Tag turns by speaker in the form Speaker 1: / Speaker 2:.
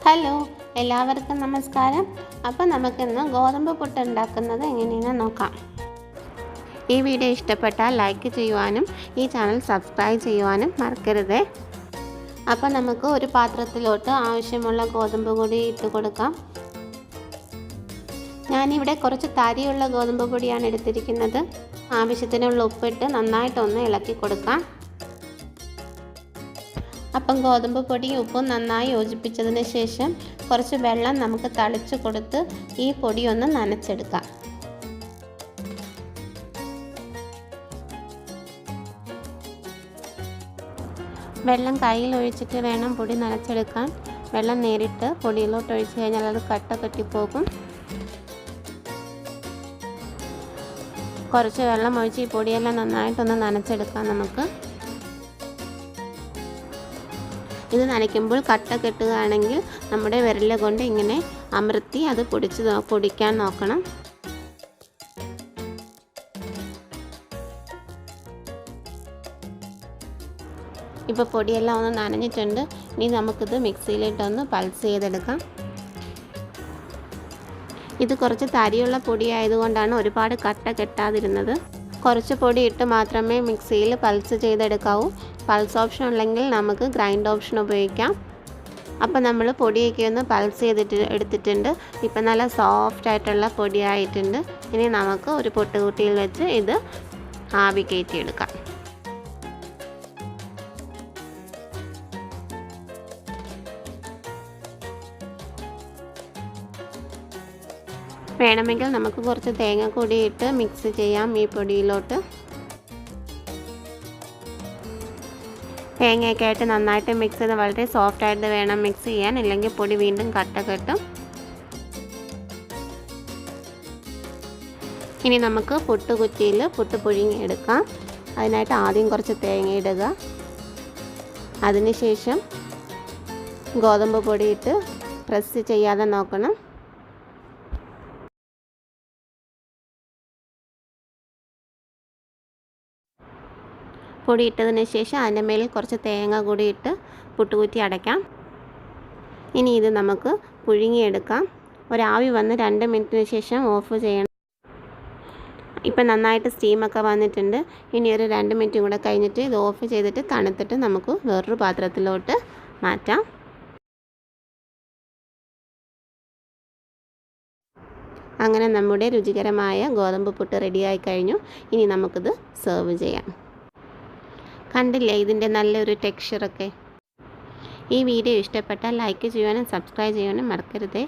Speaker 1: Hello, എല്ലാവർക്കും നമസ്കാരം. അപ്പോൾ നമുക്കിന്ന് ഗോതമ്പ് പുട്ട് ഉണ്ടാക്കുന്നത് എങ്ങനെയെന്ന് നോക്കാം. ഈ വീഡിയോ ഇഷ്ടപ്പെട്ടാൽ ലൈക്ക് ചെയ്യുവാനും ഈ ചാനൽ സബ്സ്ക്രൈബ് ചെയ്യുവാനും മറക്കരുത്. അപ്പോൾ നമുക്ക് ഒരു പാത്രത്തിലോട്ട് ആവശ്യമുള്ള ഗോതമ്പ് പൊടി ഇട്ട് കൊടുക്കാം. ഞാനിവിടെ കുറച്ച് തരിയുള്ള ഗോതമ്പ് പൊടിയാണ് എടുത്തിരിക്കുന്നത്. ആവശ്യത്തിനുള്ള ഉപ്പിട്ട് നന്നായിട്ടൊന്ന് ഇളക്കി കൊടുക്കാം. അപ്പം ഗോതമ്പ് പൊടിയും ഉപ്പും നന്നായി യോജിപ്പിച്ചതിന് ശേഷം കുറച്ച് വെള്ളം നമുക്ക് തളിച്ച് കൊടുത്ത് ഈ പൊടി ഒന്ന് നനച്ചെടുക്കാം. വെള്ളം കയ്യിൽ ഒഴിച്ചിട്ട് വേണം പൊടി നനച്ചെടുക്കാൻ. വെള്ളം നേരിട്ട് പൊടിയിലോട്ട് ഒഴിച്ച് കഴിഞ്ഞാൽ അത് കട്ട കെട്ടിപ്പോകും. കുറച്ച് വെള്ളം ഒഴിച്ച് ഈ പൊടിയെല്ലാം നന്നായിട്ടൊന്ന് നനച്ചെടുക്കാം. നമുക്ക് ഇത് നനയ്ക്കുമ്പോൾ കട്ട കെട്ടുകയാണെങ്കിൽ നമ്മുടെ വിരൽ കൊണ്ട് ഇങ്ങനെ അമർത്തി അത് പൊടിക്കാൻ നോക്കണം. ഇപ്പോൾ പൊടിയെല്ലാം ഒന്ന് നനഞ്ഞിട്ടുണ്ട്. ഇനി നമുക്കിത് മിക്സിയിലിട്ടൊന്ന് പൾസ് ചെയ്തെടുക്കാം. ഇത് കുറച്ച് തരിയുള്ള പൊടി ആയതുകൊണ്ടാണ് ഒരുപാട് കട്ട കെട്ടാതിരുന്നത്. കുറച്ച് പൊടി ഇട്ട് മാത്രമേ മിക്സിയിൽ പൾസ് ചെയ്തെടുക്കാവൂ. പൾസ് ഓപ്ഷൻ ഉണ്ടെങ്കിൽ നമുക്ക് ഗ്രൈൻഡ് ഓപ്ഷൻ ഉപയോഗിക്കാം. അപ്പോൾ നമ്മൾ പൊടിയൊക്കെ ഒന്ന് പൾസ് എടുത്തിട്ടുണ്ട്. ഇപ്പം നല്ല സോഫ്റ്റ് ആയിട്ടുള്ള പൊടിയായിട്ടുണ്ട്. ഇനി നമുക്ക് ഒരു പൊട്ടുകുട്ടിയിൽ വെച്ച് ഇത് ആവി കയറ്റിയെടുക്കാം. വേണമെങ്കിൽ നമുക്ക് കുറച്ച് തേങ്ങാപ്പൊടി ഇട്ട് മിക്സ് ചെയ്യാം ഈ പൊടിയിലോട്ട്. തേങ്ങയൊക്കെ ആയിട്ട് നന്നായിട്ട് മിക്സ് ചെയ്ത് വളരെ സോഫ്റ്റായിട്ട് വേണം മിക്സ് ചെയ്യാൻ, ഇല്ലെങ്കിൽ പൊടി വീണ്ടും കട്ട കെട്ടും. ഇനി നമുക്ക് പുട്ടുകുറ്റിയിൽ പുട്ട് പുഴുങ്ങി എടുക്കാം. അതിനായിട്ട് ആദ്യം കുറച്ച് തേങ്ങ ഇടുക. അതിനുശേഷം ഗോതമ്പ് പൊടിയിട്ട് പ്രസ് ചെയ്യാതെ നോക്കണം. പൊടി ഇട്ടതിന് ശേഷം അതിൻ്റെ മേലിൽ കുറച്ച് തേങ്ങ കൂടി ഇട്ട് പുട്ടുകുറ്റി അടയ്ക്കാം. ഇനി ഇത് നമുക്ക് പുഴുങ്ങിയെടുക്കാം. ഒരാവി വന്ന് 2 മിനിറ്റിന് ശേഷം ഓഫ് ചെയ്യണം. ഇപ്പം നന്നായിട്ട് സ്റ്റീമൊക്കെ വന്നിട്ടുണ്ട്. ഇനി ഒരു 2 മിനിറ്റും കൂടെ കഴിഞ്ഞിട്ട് ഇത് ഓഫ് ചെയ്തിട്ട് തണുത്തിട്ട് നമുക്ക് വേറൊരു പാത്രത്തിലോട്ട് മാറ്റാം. അങ്ങനെ നമ്മുടെ രുചികരമായ ഗോതമ്പ് പുട്ട് റെഡിയായി കഴിഞ്ഞു. ഇനി നമുക്കിത് സെർവ് ചെയ്യാം. കണ്ടില്ലേ ഇതിൻ്റെ നല്ലൊരു ടെക്സ്ചറൊക്കെ. ഈ വീഡിയോ ഇഷ്ടപ്പെട്ടാൽ ലൈക്ക് ചെയ്യാനും സബ്സ്ക്രൈബ് ചെയ്യാനും മറക്കരുതേ.